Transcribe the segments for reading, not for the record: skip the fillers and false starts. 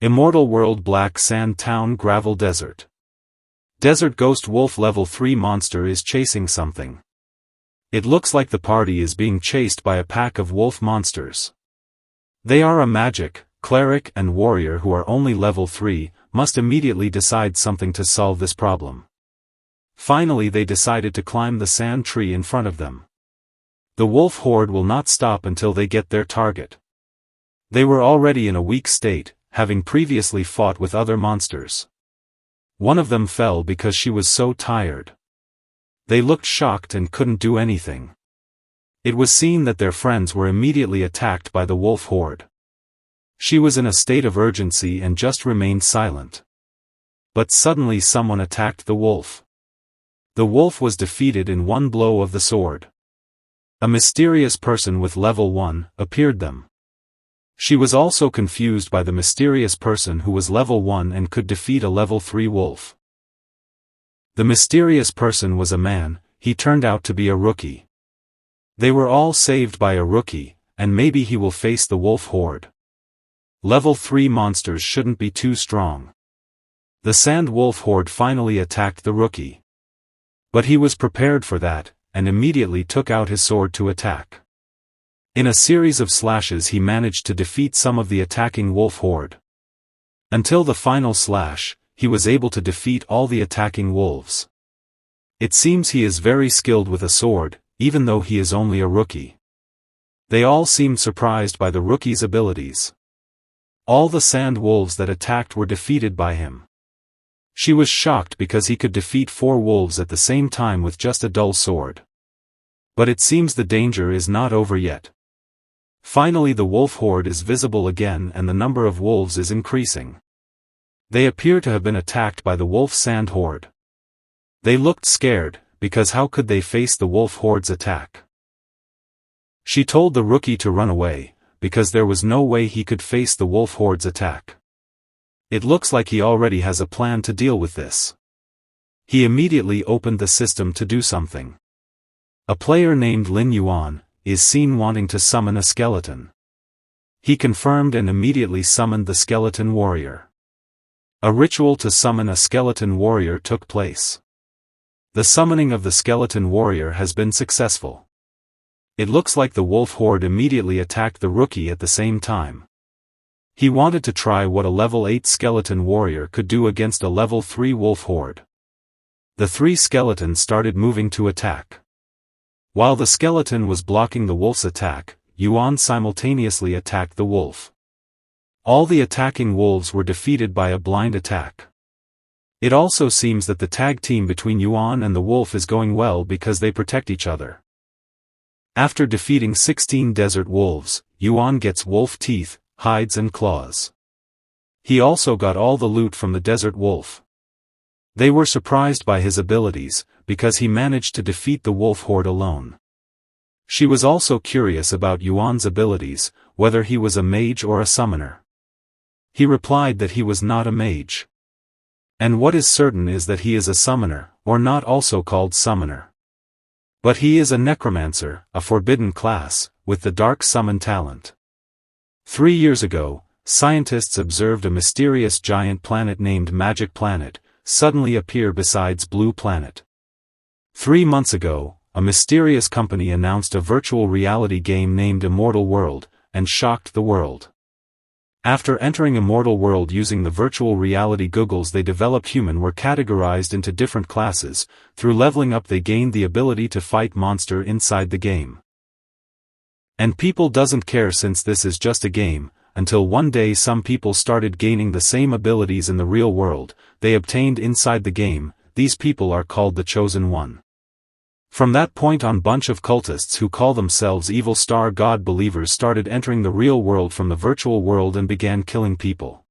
Immortal World Black Sand Town Gravel Desert. Desert Ghost Wolf Level 3 monster is chasing something. It looks like the party is being chased by a pack of wolf monsters. They are a magic, cleric and warrior who are only level 3, must immediately decide something to solve this problem. Finally they decided to climb the sand tree in front of them. The wolf horde will not stop until they get their target. They were already in a weak state, having previously fought with other monsters. One of them fell because she was so tired. They looked shocked and couldn't do anything. It was seen that their friends were immediately attacked by the wolf horde. She was in a state of urgency and just remained silent. But suddenly someone attacked the wolf. The wolf was defeated in one blow of the sword. A mysterious person with level 1 appeared them. She was also confused by the mysterious person who was level 1 and could defeat a level 3 wolf. The mysterious person was a man. He turned out to be a rookie. They were all saved by a rookie, and maybe he will face the wolf horde. Level 3 monsters shouldn't be too strong. The sand wolf horde finally attacked the rookie. But he was prepared for that, and immediately took out his sword to attack. In a series of slashes he managed to defeat some of the attacking wolf horde. Until the final slash, he was able to defeat all the attacking wolves. It seems he is very skilled with a sword, even though he is only a rookie. They all seemed surprised by the rookie's abilities. All the sand wolves that attacked were defeated by him. She was shocked because he could defeat 4 wolves at the same time with just a dull sword. But it seems the danger is not over yet. Finally the wolf horde is visible again and the number of wolves is increasing. They appear to have been attacked by the wolf sand horde. They looked scared, because how could they face the wolf horde's attack? She told the rookie to run away, because there was no way he could face the wolf horde's attack. It looks like he already has a plan to deal with this. He immediately opened the system to do something. A player named Lin Yuan is seen wanting to summon a skeleton. He confirmed and immediately summoned the skeleton warrior. A ritual to summon a skeleton warrior took place. The summoning of the skeleton warrior has been successful. It looks like the wolf horde immediately attacked the rookie at the same time. He wanted to try what a level 8 skeleton warrior could do against a level 3 wolf horde. The 3 skeletons started moving to attack. While the skeleton was blocking the wolf's attack, Yuan simultaneously attacked the wolf. All the attacking wolves were defeated by a blind attack. It also seems that the tag team between Yuan and the wolf is going well because they protect each other. After defeating 16 desert wolves, Yuan gets wolf teeth, hides and claws. He also got all the loot from the desert wolf. They were surprised by his abilities, because he managed to defeat the wolf horde alone. She was also curious about Yuan's abilities, whether he was a mage or a summoner. He replied that he was not a mage. And what is certain is that he is a summoner, or not also called summoner. But he is a necromancer, a forbidden class, with the dark summon talent. 3 years ago, scientists observed a mysterious giant planet named Magic Planet suddenly appear besides Blue Planet. 3 months ago, a mysterious company announced a virtual reality game named Immortal World, and shocked the world. After entering Immortal World using the virtual reality goggles they developed, humans were categorized into different classes. Through leveling up they gained the ability to fight monster inside the game. And people doesn't care since this is just a game, until one day some people started gaining the same abilities in the real world, they obtained inside the game. These people are called the Chosen One. From that point on, bunch of cultists who call themselves evil star god believers started entering the real world from the virtual world and began killing people.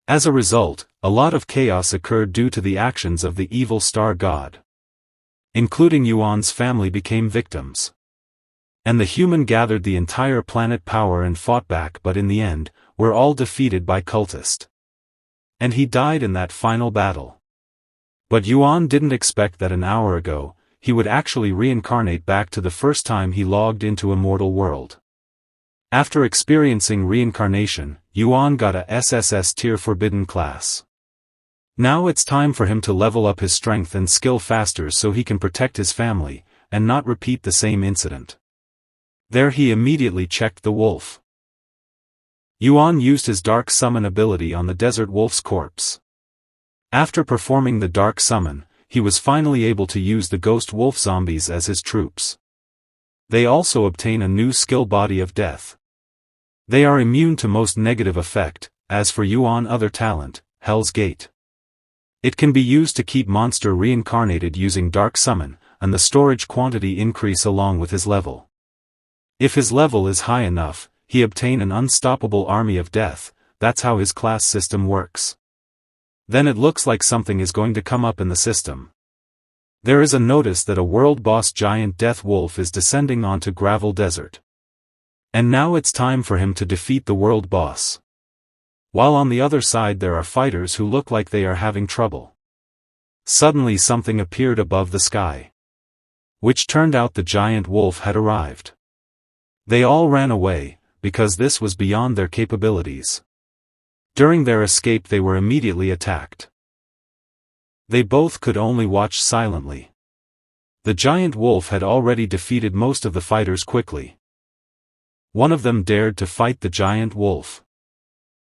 As a result, a lot of chaos occurred due to the actions of the evil star god. Including Yuan's family became victims. And the human gathered the entire planet power and fought back, but in the end, were all defeated by cultist. And he died in that final battle. But Yuan didn't expect that an hour ago, he would actually reincarnate back to the first time he logged into Immortal World. After experiencing reincarnation, Yuan got a SSS tier forbidden class. Now it's time for him to level up his strength and skill faster so he can protect his family, and not repeat the same incident. There he immediately checked the wolf. Yuan used his Dark Summon ability on the desert wolf's corpse. After performing the Dark Summon, he was finally able to use the ghost wolf zombies as his troops. They also obtain a new skill Body of Death. They are immune to most negative effect, as for Yuan other talent, Hell's Gate. It can be used to keep monster reincarnated using Dark Summon, and the storage quantity increase along with his level. If his level is high enough, he obtain an unstoppable army of death. That's how his class system works. Then it looks like something is going to come up in the system. There is a notice that a world boss giant death wolf is descending onto Gravel Desert. And now it's time for him to defeat the world boss. While on the other side there are fighters who look like they are having trouble. Suddenly something appeared above the sky. Which turned out the giant wolf had arrived. They all ran away, because this was beyond their capabilities. During their escape they were immediately attacked. They both could only watch silently. The giant wolf had already defeated most of the fighters quickly. One of them dared to fight the giant wolf.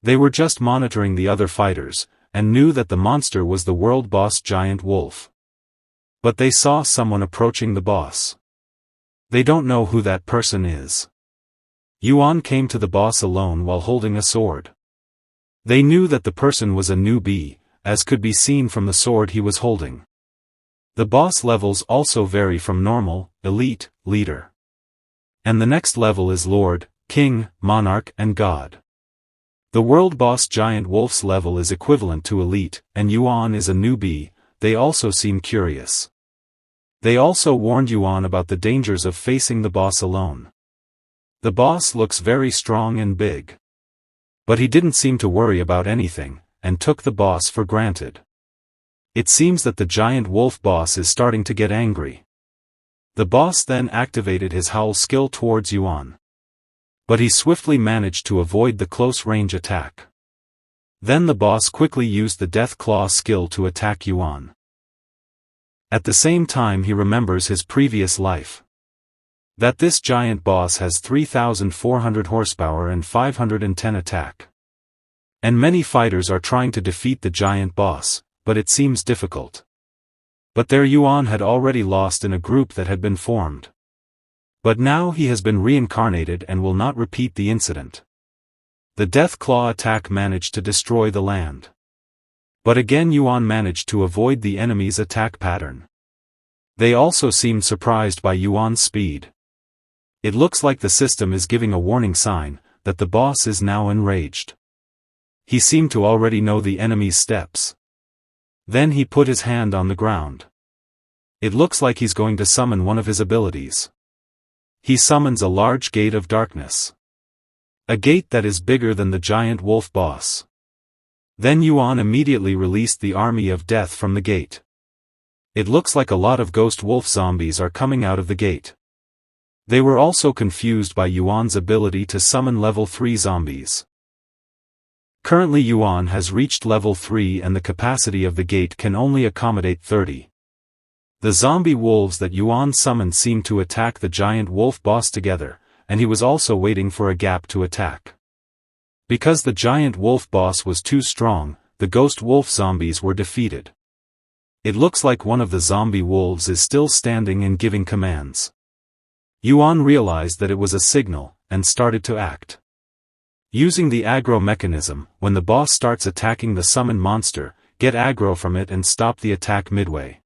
They were just monitoring the other fighters, and knew that the monster was the world boss giant wolf. But they saw someone approaching the boss. They don't know who that person is. Yuan came to the boss alone while holding a sword. They knew that the person was a newbie, as could be seen from the sword he was holding. The boss levels also vary from normal, elite, leader. And the next level is Lord, King, Monarch and God. The world boss giant wolf's level is equivalent to elite, and Yuan is a newbie. They also seem curious. They also warned Yuan about the dangers of facing the boss alone. The boss looks very strong and big. But he didn't seem to worry about anything, and took the boss for granted. It seems that the giant wolf boss is starting to get angry. The boss then activated his howl skill towards Yuan. But he swiftly managed to avoid the close-range attack. Then the boss quickly used the Death Claw skill to attack Yuan. At the same time he remembers his previous life. That this giant boss has 3,400 horsepower and 510 attack. And many fighters are trying to defeat the giant boss, but it seems difficult. But their Yuan had already lost in a group that had been formed. But now he has been reincarnated and will not repeat the incident. The Death Claw attack managed to destroy the land. But again Yuan managed to avoid the enemy's attack pattern. They also seemed surprised by Yuan's speed. It looks like the system is giving a warning sign, that the boss is now enraged. He seemed to already know the enemy's steps. Then he put his hand on the ground. It looks like he's going to summon one of his abilities. He summons a large gate of darkness. A gate that is bigger than the giant wolf boss. Then Yuan immediately released the army of death from the gate. It looks like a lot of ghost wolf zombies are coming out of the gate. They were also confused by Yuan's ability to summon level 3 zombies. Currently Yuan has reached level 3 and the capacity of the gate can only accommodate 30. The zombie wolves that Yuan summoned seemed to attack the giant wolf boss together, and he was also waiting for a gap to attack. Because the giant wolf boss was too strong, the ghost wolf zombies were defeated. It looks like one of the zombie wolves is still standing and giving commands. Yuan realized that it was a signal, and started to act. Using the aggro mechanism, when the boss starts attacking the summoned monster, get aggro from it and stop the attack midway.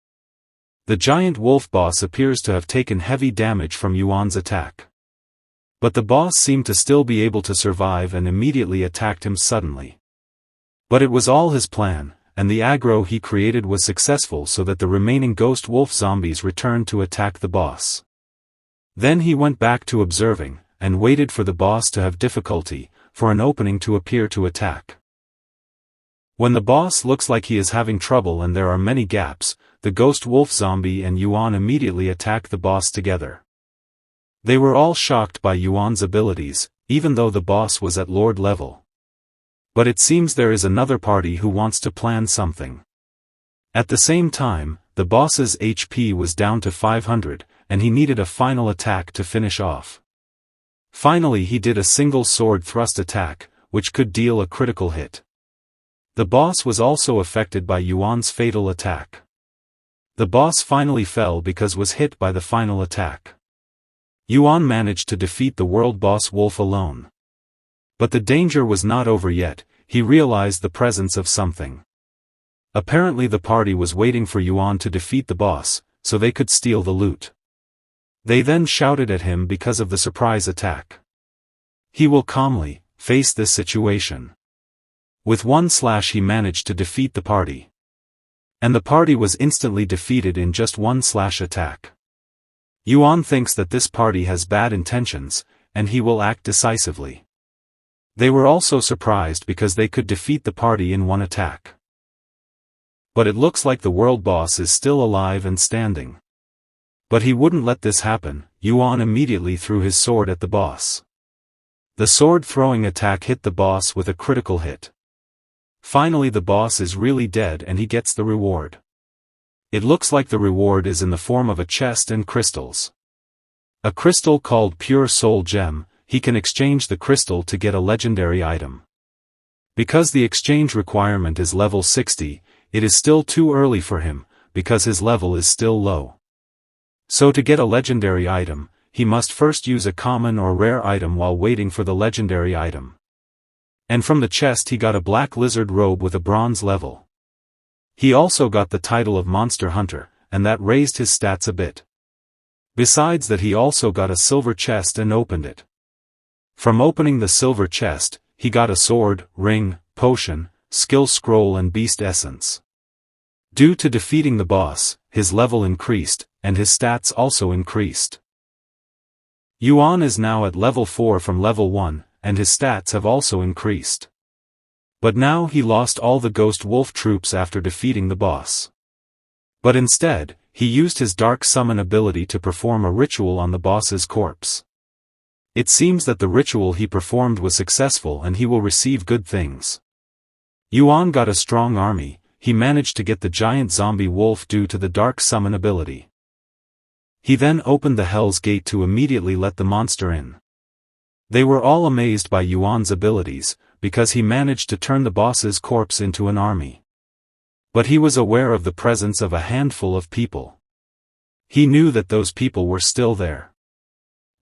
The giant wolf boss appears to have taken heavy damage from Yuan's attack. But the boss seemed to still be able to survive and immediately attacked him suddenly. But it was all his plan, and the aggro he created was successful so that the remaining ghost wolf zombies returned to attack the boss. Then he went back to observing, and waited for the boss to have difficulty, for an opening to appear to attack. When the boss looks like he is having trouble and there are many gaps, the ghost wolf zombie and Yuan immediately attack the boss together. They were all shocked by Yuan's abilities, even though the boss was at Lord level. But it seems there is another party who wants to plan something. At the same time, the boss's HP was down to 500, and he needed a final attack to finish off. Finally he did a single sword thrust attack, which could deal a critical hit. The boss was also affected by Yuan's fatal attack. The boss finally fell because was hit by the final attack. Yuan managed to defeat the world boss Wolf alone. But the danger was not over yet. He realized the presence of something. Apparently the party was waiting for Yuan to defeat the boss, so they could steal the loot. They then shouted at him because of the surprise attack. He will calmly face this situation. With one slash he managed to defeat the party. And the party was instantly defeated in just one slash attack. Yuan thinks that this party has bad intentions, and he will act decisively. They were also surprised because they could defeat the party in one attack. But it looks like the world boss is still alive and standing. But he wouldn't let this happen. Yuan immediately threw his sword at the boss. The sword throwing attack hit the boss with a critical hit. Finally the boss is really dead and he gets the reward. It looks like the reward is in the form of a chest and crystals. A crystal called Pure Soul Gem. He can exchange the crystal to get a legendary item. Because the exchange requirement is level 60, it is still too early for him, because his level is still low. So to get a legendary item, he must first use a common or rare item while waiting for the legendary item. And from the chest he got a black lizard robe with a bronze level. He also got the title of Monster Hunter, and that raised his stats a bit. Besides that he also got a silver chest and opened it. From opening the silver chest, he got a sword, ring, potion, skill scroll and beast essence. Due to defeating the boss, his level increased, and his stats also increased. Yuan is now at level 4 from level 1, and his stats have also increased. But now he lost all the ghost wolf troops after defeating the boss. But instead, he used his dark summon ability to perform a ritual on the boss's corpse. It seems that the ritual he performed was successful and he will receive good things. Yuan got a strong army. He managed to get the giant zombie wolf due to the dark summon ability. He then opened the Hell's Gate to immediately let the monster in. They were all amazed by Yuan's abilities, because he managed to turn the boss's corpse into an army. But he was aware of the presence of a handful of people. He knew that those people were still there.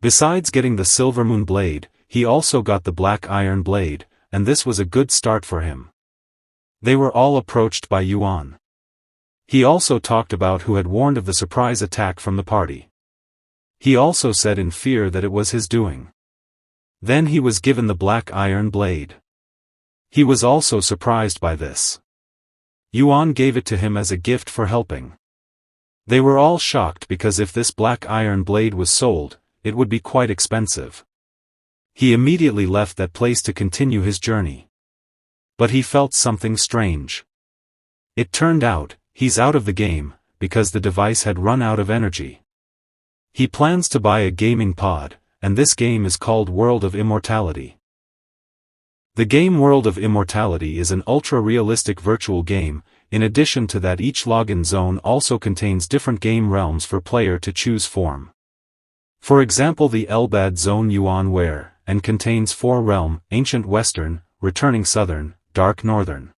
Besides getting the Silver Moon Blade, he also got the Black Iron Blade, and this was a good start for him. They were all approached by Yuan. He also talked about who had warned of the surprise attack from the party. He also said in fear that it was his doing. Then he was given the Black Iron Blade. He was also surprised by this. Yuan gave it to him as a gift for helping. They were all shocked because if this Black Iron Blade was sold, it would be quite expensive. He immediately left that place to continue his journey. But he felt something strange. It turned out, he's out of the game, because the device had run out of energy. He plans to buy a gaming pod, and this game is called World of Immortality. The game World of Immortality is an ultra-realistic virtual game. In addition to that, each login zone also contains different game realms for player to choose from. For example, the Elbad Zone Yuan Ware, and contains 4 realm, Ancient Western, Returning Southern, Dark Northern.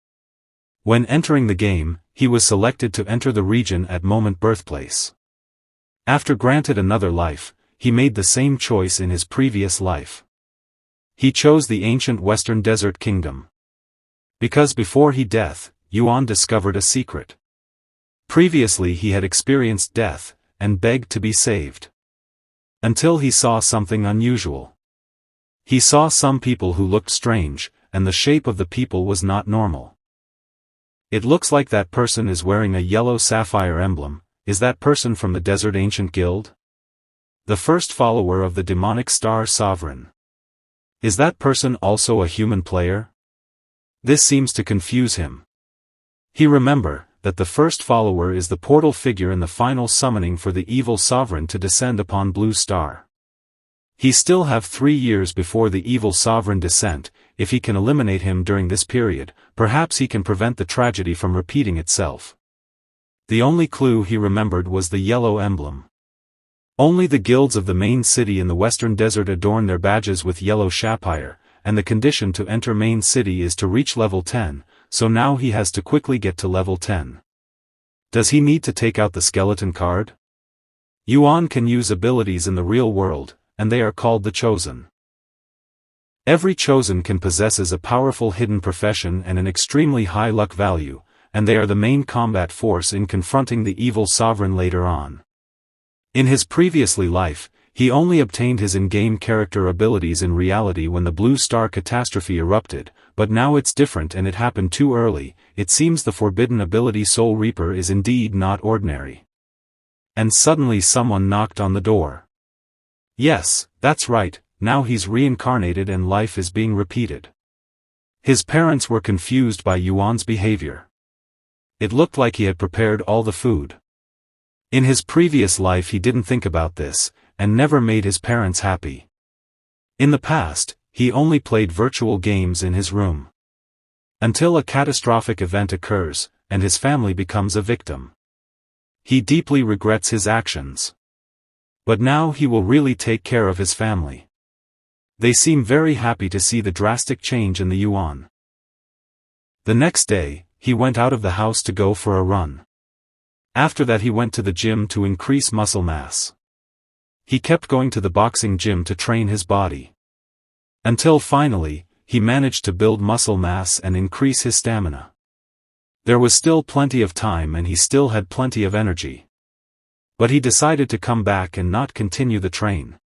When entering the game, he was selected to enter the region at moment birthplace. After granted another life, he made the same choice in his previous life. He chose the Ancient Western Desert Kingdom. Because before he death, Yuan discovered a secret. Previously he had experienced death, and begged to be saved. Until he saw something unusual. He saw some people who looked strange, and the shape of the people was not normal. It looks like that person is wearing a yellow sapphire emblem. Is that person from the Desert Ancient Guild? The first follower of the demonic Star Sovereign. Is that person also a human player? This seems to confuse him. He remember that the first follower is the portal figure in the final summoning for the evil sovereign to descend upon Blue Star. He still have 3 years before the evil sovereign descent. If he can eliminate him during this period, perhaps he can prevent the tragedy from repeating itself. The only clue he remembered was the yellow emblem. Only the guilds of the main city in the western desert adorn their badges with yellow sapphire, and the condition to enter main city is to reach level 10, so now he has to quickly get to level 10. Does he need to take out the skeleton card? Yuan can use abilities in the real world, and they are called the Chosen. Every Chosen can possesses a powerful hidden profession and an extremely high luck value, and they are the main combat force in confronting the evil sovereign later on. In his previously life, he only obtained his in-game character abilities in reality when the Blue Star catastrophe erupted, but now it's different and it happened too early. It seems the forbidden ability Soul Reaper is indeed not ordinary. And suddenly someone knocked on the door. Yes, that's right, now he's reincarnated and life is being repeated. His parents were confused by Yuan's behavior. It looked like he had prepared all the food. In his previous life he didn't think about this, and never made his parents happy. In the past, he only played virtual games in his room. Until a catastrophic event occurs, and his family becomes a victim. He deeply regrets his actions. But now he will really take care of his family. They seem very happy to see the drastic change in the Yuan. The next day, he went out of the house to go for a run. After that he went to the gym to increase muscle mass. He kept going to the boxing gym to train his body. Until finally, he managed to build muscle mass and increase his stamina. There was still plenty of time and he still had plenty of energy. But he decided to come back and not continue the train.